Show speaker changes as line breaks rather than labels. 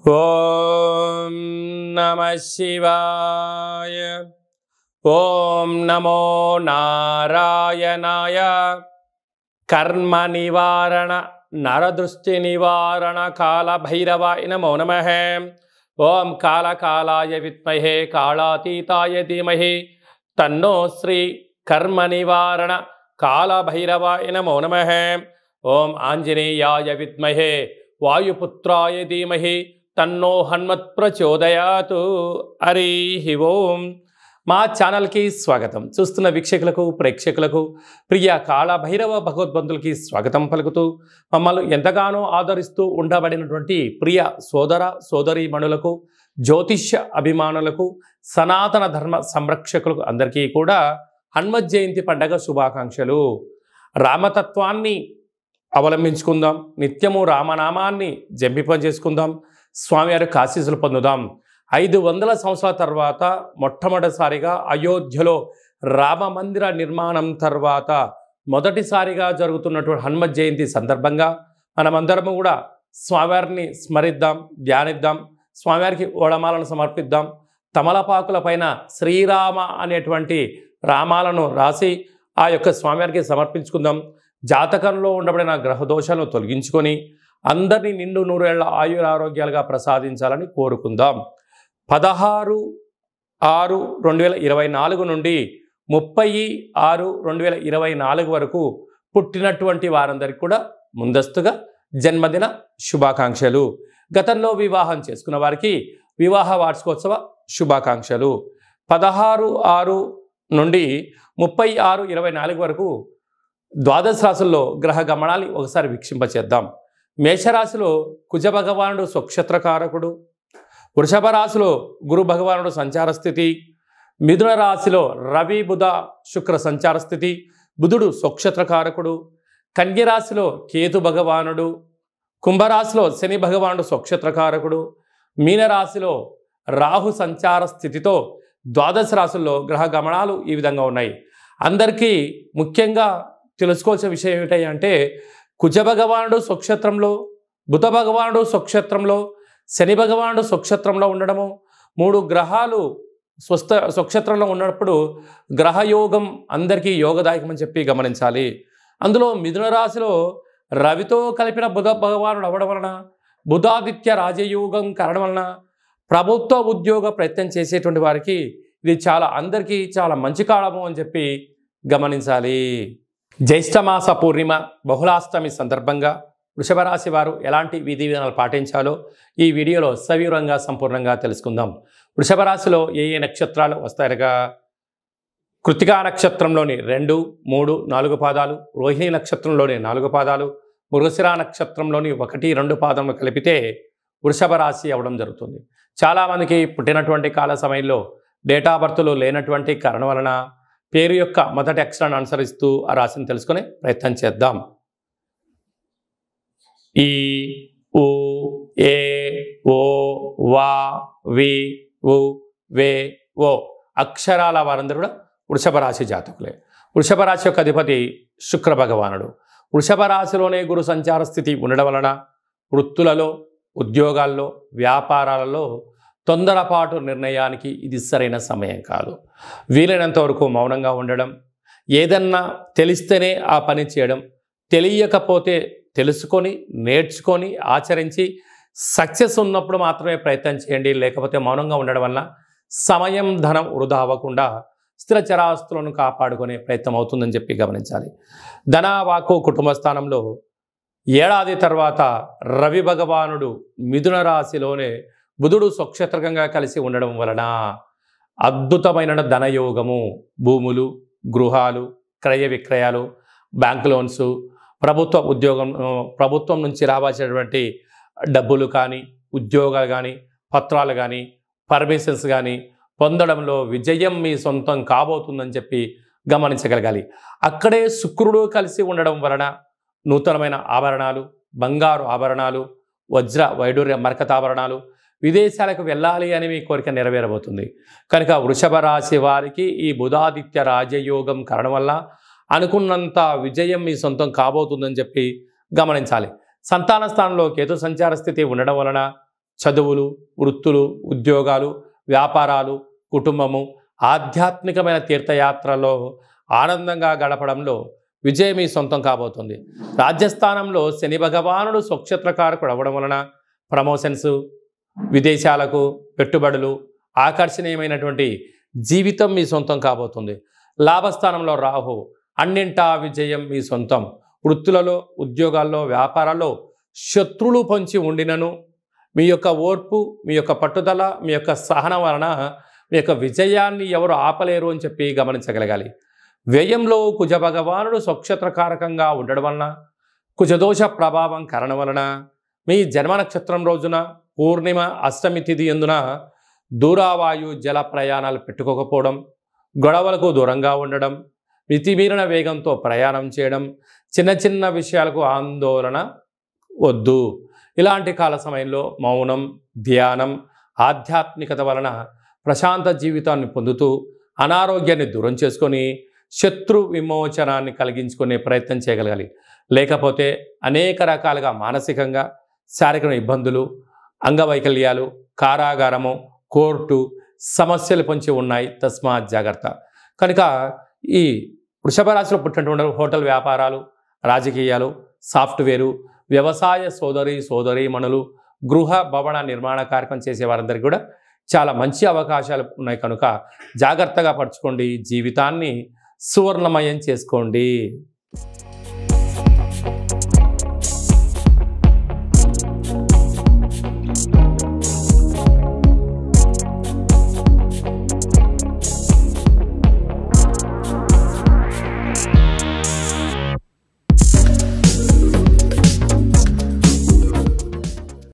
ఓం నమః శివాయ. ఓం నమో నారాయణాయ. కర్మ నివారణ నరదృష్టి నివారణ కాల భైరవాయ నమో నమః. ఓం కాళకాలాయ విద్మహే కాళాతీతాయ ధీమహి తన్నో శ్రీ కర్మ నివారణ కాల భైరవాయ నమో నమః. ఓం ఆంజనేయాయ విద్మహే వాయుపుత్రాయ ధీమహి తన్నో హనుమత్ ప్రచోదయాతు. హరి ఓం. మా ఛానల్కి స్వాగతం. చూస్తున్న వీక్షకులకు ప్రేక్షకులకు ప్రియ కాళభైరవ భగవద్బంధులకి స్వాగతం పలుకుతూ మమ్మల్ని ఎంతగానో ఆదరిస్తూ ఉండబడినటువంటి ప్రియ సోదర సోదరీమణులకు, జ్యోతిష్య అభిమానులకు, సనాతన ధర్మ సంరక్షకులకు అందరికీ కూడా హనుమత్ జయంతి పండగ శుభాకాంక్షలు. రామతత్వాన్ని అవలంబించుకుందాం, నిత్యము రామనామాన్ని జంపింపజేసుకుందాం, స్వామివారి ఆశీస్సులు పొందుదాం. 500 సంవత్సరాల తర్వాత మొట్టమొదటిసారిగా అయోధ్యలో రామ మందిర నిర్మాణం తర్వాత మొదటిసారిగా జరుగుతున్నటువంటి హనుమత్ జయంతి సందర్భంగా మనమందరము కూడా స్వామివారిని స్మరిద్దాం, ధ్యానిద్దాం, స్వామివారికి ఓడమాలను సమర్పిద్దాం. తమలపాకుల పైన శ్రీరామ అనేటువంటి రామాలను రాసి ఆ యొక్క స్వామివారికి సమర్పించుకుందాం. జాతకంలో ఉండబడిన గ్రహదోషాలను తొలగించుకొని అందరినీ నిండు నూరేళ్ల ఆయురారోగ్యాలుగా ప్రసాదించాలని కోరుకుందాం. 16/6/2024 నుండి 30/6/2024 వరకు పుట్టినటువంటి వారందరికీ కూడా ముందస్తుగా జన్మదిన శుభాకాంక్షలు. గతంలో వివాహం చేసుకున్న వారికి వివాహ వార్షికోత్సవ శుభాకాంక్షలు. 16/6 నుండి 30/6/24 వరకు ద్వాదశ రాశుల్లో గ్రహ గమనాన్ని ఒకసారి వీక్షింపచేద్దాం. మేషరాశిలో కుజ భగవానుడు స్వక్షత్రకారకుడు, వృషభ రాశిలో గురు భగవానుడు సంచార స్థితి, మిథున రాశిలో రవి బుధ శుక్ర సంచార స్థితి, బుధుడు స్వక్షత్రకారకుడు, కన్య రాశిలో కేతు భగవానుడు, కుంభరాశిలో శని భగవానుడు స్వక్షత్రకారకుడు, మీనరాశిలో రాహు సంచార స్థితితో ద్వాదశ రాశుల్లో గ్రహ గమనాలు ఈ విధంగా ఉన్నాయి. అందరికీ ముఖ్యంగా తెలుసుకోవాల్సిన విషయం ఏమిటంటే కుజ భగవానుడు స్వక్షేత్రంలో, బుధ భగవానుడు స్వక్షేత్రంలో, శని భగవానుడు స్వక్షేత్రంలో ఉండడము, 3 గ్రహాలు స్వక్షేత్రంలో ఉన్నప్పుడు గ్రహయోగం అందరికీ యోగదాయకమని చెప్పి గమనించాలి. అందులో మిథున రాశిలో రవితో కలిపిన బుధ భగవానుడు అవ్వడం వలన, బుధాదిత్య రాజయోగం కారణం వలన ప్రభుత్వ ఉద్యోగ ప్రయత్నం చేసేటువంటి వారికి ఇది అందరికీ చాలా మంచి కాలము అని చెప్పి గమనించాలి. జ్యేష్ఠమాస పూర్ణిమ బహుళాష్టమి సందర్భంగా వృషభ రాశి వారు ఎలాంటి విధి విధానాలు పాటించాలో ఈ వీడియోలో సవివరంగా సంపూర్ణంగా తెలుసుకుందాం. వృషభ రాశిలో ఏ నక్షత్రాలు వస్తాయనగా కృత్తికా నక్షత్రంలోని 2, 3, 4 పాదాలు, రోహిణి నక్షత్రంలోని 4 పాదాలు, మృగశిర నక్షత్రంలోని 1, 2 పాదములు కలిపితే వృషభ రాశి అవ్వడం జరుగుతుంది. చాలామందికి పుట్టినటువంటి కాల సమయంలో డేటా బర్త్లు లేనటువంటి కారణం వలన పేరు యొక్క మొదటి అక్షరాన్ని అనుసరిస్తూ ఆ రాశిని తెలుసుకునే ప్రయత్నం చేద్దాం. ఈ, ఉ, ఏ, ఓ, వా, వి, ఉ, వే, ఓ అక్షరాల వారందరూ కూడా వృషభ రాశి జాతకులే. వృషభ రాశి యొక్క అధిపతి శుక్ర భగవానుడు. వృషభ రాశిలోనే గురు సంచార స్థితి ఉండడం వలన వృత్తులలో, ఉద్యోగాల్లో, వ్యాపారాలలో తొందరపాటు నిర్ణయానికి ఇది సరైన సమయం కాదు. వీలైనంత వరకు మౌనంగా ఉండడం, ఏదన్నా తెలిస్తేనే ఆ పని చేయడం, తెలియకపోతే తెలుసుకొని నేర్చుకొని ఆచరించి సక్సెస్ ఉన్నప్పుడు మాత్రమే ప్రయత్నం చేయండి. లేకపోతే మౌనంగా ఉండడం వల్ల సమయం ధనం వృధా అవ్వకుండా స్థిర చరాస్తులను కాపాడుకునే ప్రయత్నం అవుతుందని చెప్పి గమనించాలి. ధన వాక్కు కుటుంబ స్థానంలో ఏడాది తర్వాత రవి భగవానుడు మిథున రాశిలోనే బుధుడు స్వక్షేత్రకంగా కలిసి ఉండడం వలన అద్భుతమైన ధనయోగము, భూములు, గృహాలు, క్రయ విక్రయాలు, బ్యాంక్ లోన్స్, ప్రభుత్వ ఉద్యోగం, ప్రభుత్వం నుంచి రావాల్సినటువంటి డబ్బులు కానీ, ఉద్యోగాలు కానీ, పత్రాలు కానీ, పర్మిషన్స్ కానీ పొందడంలో విజయం మీ సొంతం కాబోతుందని చెప్పి గమనించగలగాలి. అక్కడే శుక్రుడు కలిసి ఉండడం వలన నూతనమైన ఆభరణాలు, బంగారు ఆభరణాలు, వజ్ర వైడూర్య మరకతాభరణాలు, విదేశాలకు వెళ్ళాలి అని మీ కోరిక నెరవేరబోతుంది. కనుక వృషభ రాశి వారికి ఈ బుధాదిత్య రాజయోగం కారణం వల్ల అనుకున్నంత విజయం మీ సొంతం కాబోతుందని చెప్పి గమనించాలి. సంతాన స్థానంలో కేతు సంచార స్థితి ఉండడం వలన చదువులు, వృత్తులు, ఉద్యోగాలు, వ్యాపారాలు, కుటుంబము, ఆధ్యాత్మికమైన తీర్థయాత్రలో ఆనందంగా గడపడంలో విజయం మీ సొంతం కాబోతుంది. రాజ్యస్థానంలో శని భగవానుడు స్వక్షేత్రకారకుడు అవ్వడం వలన ప్రమోషన్స్, విదేశాలకు పెట్టుబడులు, ఆకర్షణీయమైనటువంటి జీవితం మీ సొంతం కాబోతుంది. లాభస్థానంలో రాహు, అన్నింటా విజయం మీ సొంతం. వృత్తులలో, ఉద్యోగాల్లో, వ్యాపారాల్లో శత్రులు పొంచి ఉండినను మీ యొక్క ఓర్పు, మీ యొక్క పట్టుదల, మీ యొక్క సహనం వలన మీ యొక్క విజయాన్ని ఎవరు ఆపలేరు అని చెప్పి గమనించగలగాలి. వ్యయంలో కుజ భగవానుడు స్వక్షేత్రకారకంగా ఉండడం వలన, కుజదోష ప్రభావం కారణం వలన మీ జన్మ నక్షత్రం రోజున పూర్ణిమ, అష్టమి తిథి ఎందున దూరావాయు జల ప్రయాణాలు పెట్టుకోకపోవడం, గొడవలకు దూరంగా ఉండడం, మితిమీరిన వేగంతో ప్రయాణం చేయడం, చిన్న చిన్న విషయాలకు ఆందోళన వద్దు. ఇలాంటి కాల సమయంలో మౌనం, ధ్యానం, ఆధ్యాత్మికత వలన ప్రశాంత జీవితాన్ని పొందుతూ అనారోగ్యాన్ని దూరం చేసుకొని శత్రు విమోచనాన్ని కలిగించుకునే ప్రయత్నం చేయగలగాలి. లేకపోతే అనేక రకాలుగా మానసికంగా శారీరక ఇబ్బందులు, అంగవైకల్యాలు, కారాగారము, కోర్టు సమస్యలు పొంచి ఉన్నాయి. తస్మాత్ జాగ్రత్త. కనుక ఈ వృషభ రాశిలో పుట్టినటువంటి హోటల్ వ్యాపారాలు, రాజకీయాలు, సాఫ్ట్వేరు, వ్యవసాయ సోదరీమణులు, గృహ భవన నిర్మాణ కార్యక్రమం చేసే వారందరికీ కూడా చాలా మంచి అవకాశాలు ఉన్నాయి. కనుక జాగ్రత్తగా పరచుకోండి. జీవితాన్ని సువర్ణమయం చేసుకోండి.